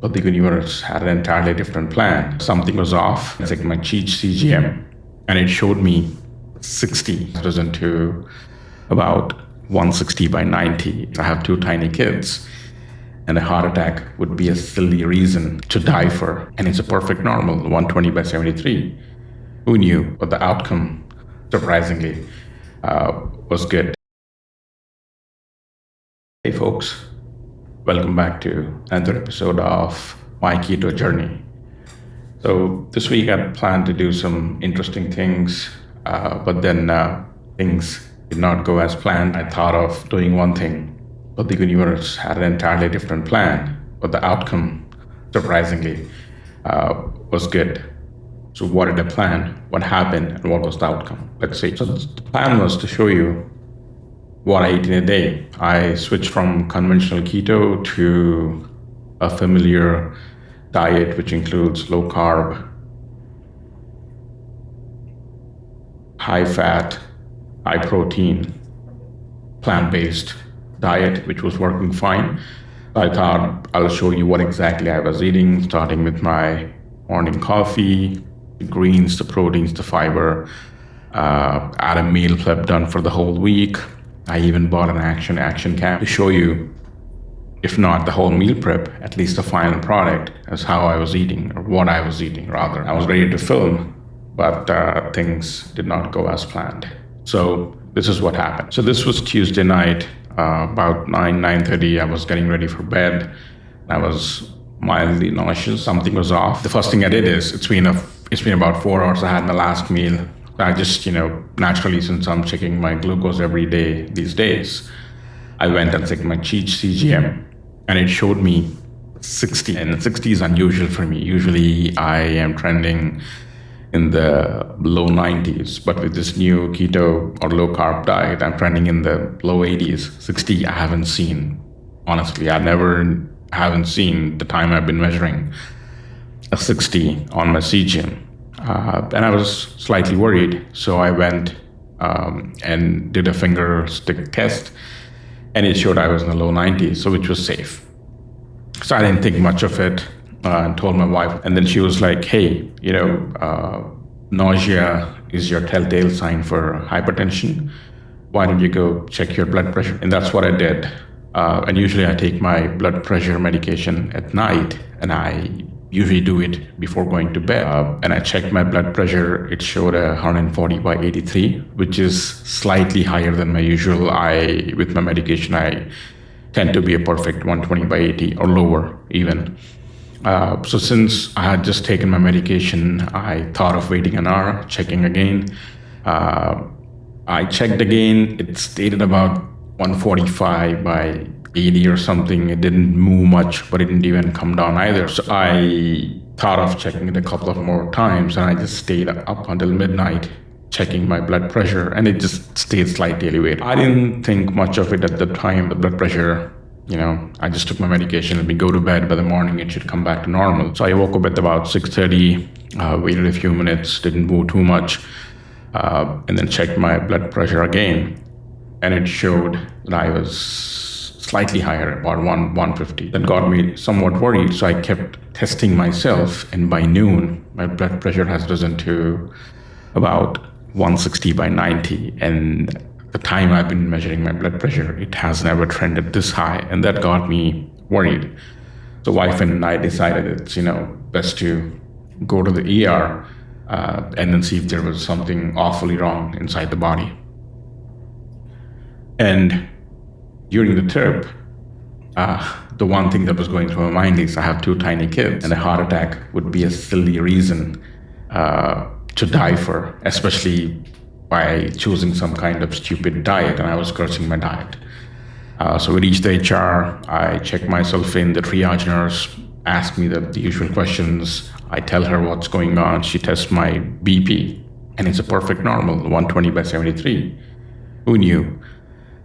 but the universe had an entirely different plan. Something was off. It's like my Cheech CGM, and it showed me 60 risen to about 160 by 90. I have two tiny kids, and a heart attack would be a silly reason to die for. And it's a perfect normal, 120 by 73. Who knew? But the outcome, surprisingly, was good. Hey folks, welcome back to another episode of my keto journey. So this week I planned to do some interesting things, but then things did not go as planned. I thought of doing one thing, but the universe had an entirely different plan. But the outcome, surprisingly, was good. So what did I plan? What happened? And what was the outcome? Let's see. So the plan was to show you what I eat in a day. I switched from conventional keto to a familiar diet, which includes low carb, high fat, high protein, plant-based diet, which was working fine. I thought I'll show you what exactly I was eating, starting with my morning coffee, the greens, the proteins, the fiber. Had a meal prep done for the whole week. I even bought an action cam to show you, if not the whole meal prep, at least the final product as how I was eating, or what I was eating rather. I was ready to film, but things did not go as planned. So this is what happened. So this was Tuesday night, about 9:30. I was getting ready for bed. I was mildly nauseous. Something was off. The first thing I did is, it's been about 4 hours I had my last meal. I just, naturally, since I'm checking my glucose every day these days, I went and checked my Cheech CGM, and it showed me 60. And 60 is unusual for me. Usually I am trending in the low 90s, but with this new keto or low carb diet, I'm trending in the low 80s. 60 I haven't seen. Honestly, haven't seen the time I've been measuring a 60 on my CGM. And I was slightly worried, so I went and did a finger stick test, and it showed I was in the low 90s, so which was safe. So I didn't think much of it, and told my wife, and then she was like, hey, nausea is your telltale sign for hypertension. Why don't you go check your blood pressure? And that's what I did. And usually I take my blood pressure medication at night, and I usually do it before going to bed. And I checked my blood pressure. It showed 140 by 83, which is slightly higher than my usual. With my medication, I tend to be a perfect 120 by 80 or lower even. So since I had just taken my medication, I thought of waiting an hour, checking again. I checked again. It stayed at about 145 by 80 or something. It didn't move much, but it didn't even come down either. So I thought of checking it a couple of more times, and I just stayed up until midnight checking my blood pressure, and it just stayed slightly elevated. I didn't think much of it at the time, the blood pressure. I just took my medication. Let me go to bed. By the morning, it should come back to normal. So I woke up at about 6:30, waited a few minutes, didn't move too much, and then checked my blood pressure again, and it showed that I was slightly higher, about 150. That got me somewhat worried, so I kept testing myself, and by noon, my blood pressure has risen to about 160 by 90, and the time I've been measuring my blood pressure, it has never trended this high, and that got me worried. So wife and I decided it's best to go to the ER and then see if there was something awfully wrong inside the body. And during the trip, the one thing that was going through my mind is I have two tiny kids, and a heart attack would be a silly reason to die for, especially by choosing some kind of stupid diet, and I was cursing my diet. So we reached the HR, I checked myself in, the triage nurse asked me the usual questions, I tell her what's going on, she tests my BP, and it's a perfect normal, 120 by 73. Who knew?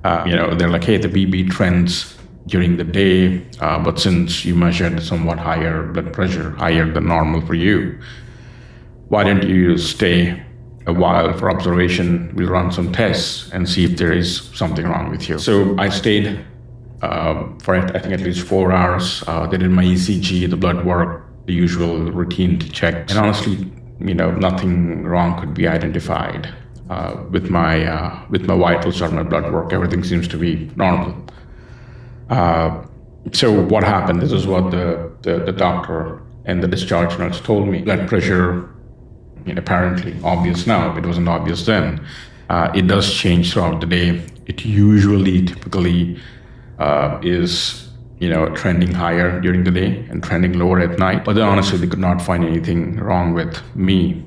They're like, hey, the BP trends during the day, but since you measured somewhat higher blood pressure, higher than normal for you, why don't you stay a while for observation? We'll run some tests and see if there is something wrong with you. So I stayed for I think at least 4 hours. They did my ECG, the blood work, the usual routine checks. And honestly, nothing wrong could be identified with my vitals or my blood work. Everything seems to be normal. So what happened? This is what the doctor and the discharge nurse told me. Blood pressure, apparently obvious now. It wasn't obvious then. It does change throughout the day. It typically is trending higher during the day and trending lower at night. But then honestly, they could not find anything wrong with me.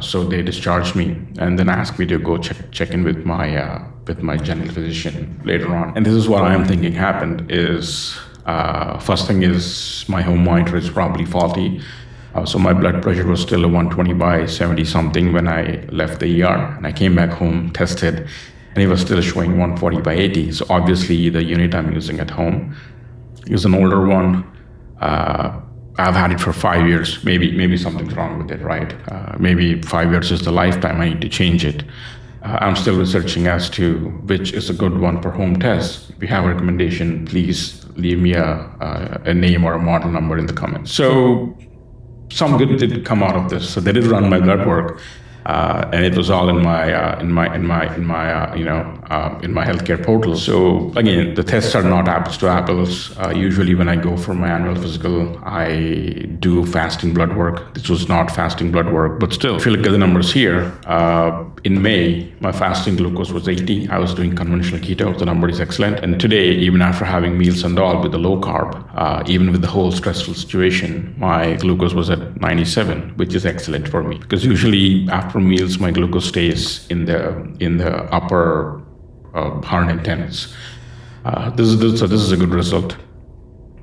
So they discharged me and then asked me to go check in with my general physician later on. And this is what I'm thinking happened is, first thing is my home monitor is probably faulty. So my blood pressure was still a 120 by 70 something when I left the ER, and I came back home, tested, and it was still showing 140 by 80. So obviously the unit I'm using at home is an older one. I've had it for 5 years. Maybe something's wrong with it, right? Maybe 5 years is the lifetime. I need to change it. I'm still researching as to which is a good one for home tests. If you have a recommendation, please leave me a name or a model number in the comments. So some good did come out of this. So they did run my blood work, and it was all in my healthcare portal. So again, the tests are not apples to apples. Usually, when I go for my annual physical, I do fasting blood work. This was not fasting blood work, but still, if you look at the numbers here, in May, my fasting glucose was 80. I was doing conventional keto. The number is excellent. And today, even after having meals and all with the low carb, even with the whole stressful situation, my glucose was at 97, which is excellent for me. Because usually after meals, my glucose stays in the upper 110s. This is a good result.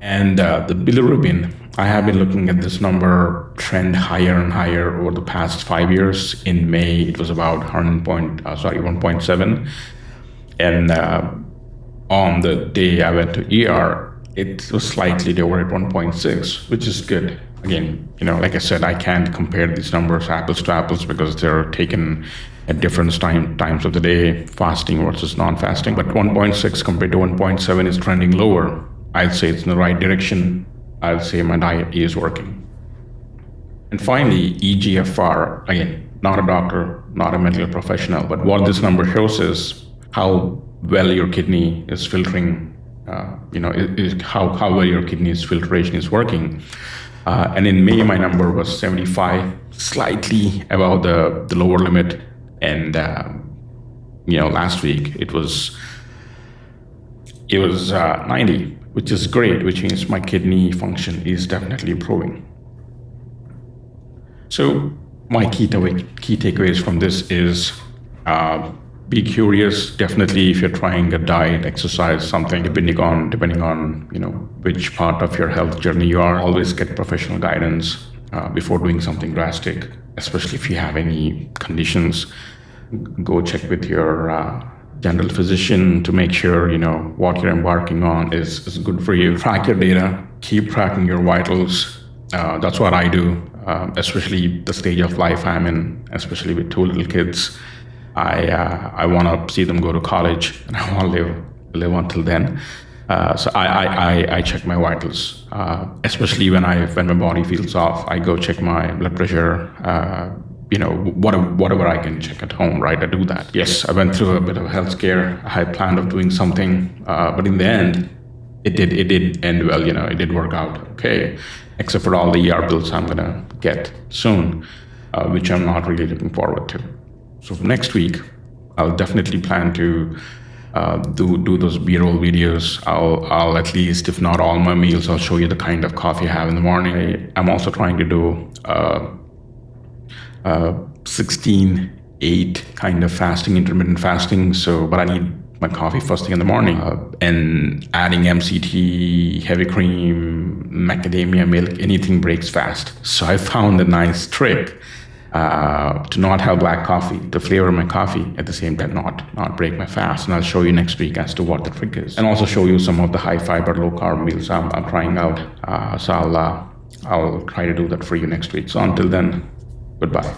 And the bilirubin, I have been looking at this number trend higher and higher over the past 5 years. In May, it was about 1.7. And on the day I went to ER, it was slightly lower at 1.6, which is good. Again, like I said, I can't compare these numbers apples to apples because they're taken at different times of the day, fasting versus non-fasting. But 1.6 compared to 1.7 is trending lower. I'd say it's in the right direction. I'd say my diet is working. And finally, eGFR, again, not a doctor, not a medical professional, but what this number shows is how well your kidney is filtering, how well your kidney's filtration is working. And in May, my number was 75, slightly above the lower limit. And, last week it was 90, which is great, which means my kidney function is definitely improving. So my key takeaways from this is, be curious. Definitely, if you're trying a diet, exercise, something, depending on which part of your health journey you are, always get professional guidance before doing something drastic. Especially if you have any conditions, go check with your general physician to make sure what you're embarking on is good for you. Track your data. Keep tracking your vitals. That's what I do, especially the stage of life I'm in, especially with 2 little kids. I want to see them go to college, and I want to live until then. So I check my vitals, especially when my body feels off. I go check my blood pressure. Whatever I can check at home, right? I do that. Yes, I went through a bit of a health scare. I had planned of doing something, but in the end, it did end well. It did work out okay, except for all the ER bills I'm gonna get soon, which I'm not really looking forward to. So for next week, I'll definitely plan to do those B-roll videos. I'll at least, if not all my meals, I'll show you the kind of coffee I have in the morning. I'm also trying to do 16-8 kind of fasting, intermittent fasting. But I need my coffee first thing in the morning, and adding MCT, heavy cream, macadamia milk, anything breaks fast. So I found a nice trick to not have black coffee, to flavor my coffee at the same time, not break my fast. And I'll show you next week as to what the trick is, and also show you some of the high fiber, low carb meals I'm trying out. So I'll try to do that for you next week. So until then, goodbye.